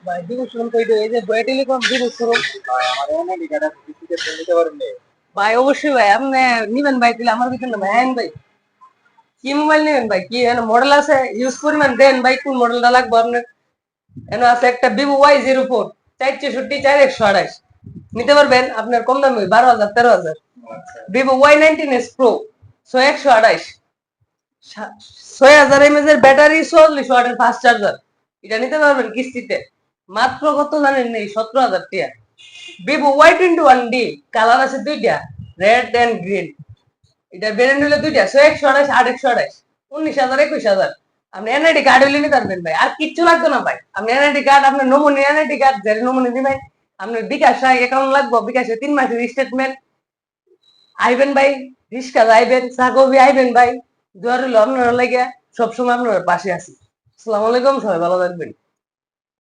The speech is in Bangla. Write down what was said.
ভাই ভিভো শোরুম তো এই যে বয় টেলিকম ভিভো শোরুম। ভাই অবশ্যই ভাই আপনি নিবেন ভাই, তাহলে আমার ভিতরে না ভাই আইন ভাই। কি মোবাইল নেবেন ভাই? কি মডেল আছে ইউজ করিবেন, দেন ভাই কোন মডেলটা লাগবে আপনার। এখানে আছে একটা ভিভো Y04 464 4128, নিতে পারবেন আপনার কম দামে 12,000 13,000। ভিভো Y19s প্রো 6128, 6000 mAh এর ব্যাটারি, 44 ওয়াটের ফাস্ট চার্জার। এটা নিতে পারবেন কিস্তিতে মাত্র কত জানেন নেই, 17,000 টাকা। ভিভো Y21D কালার আছে দুইটা, রেড এন্ড গ্রিন। এটা ব্র্যান্ড হলো দুইটা, 128 828, 19,000 21,000। আপনি এনআইডি কার্ড হইলে নিতে পারবেন ভাই, আর কিচ্ছু লাগবে না ভাই। আপনি এনআইডি কার্ড, আপনার নমুনি এনআইডি কার্ড, যে নমুনি দিবেন, আপনার বিকাশ অ্যাকাউন্ট লাগবে, বিকাশে 3 মাসের স্টেটমেন্ট। আইবেন ভাই, রিস্কা আইবেন, সাগবি আইবেন ভাই। দোয়ার হলো আপনার লাগে, সবসময় আপনার পাশে আছি। আসসালামু আলাইকুম, সবাই ভালো থাকবেন।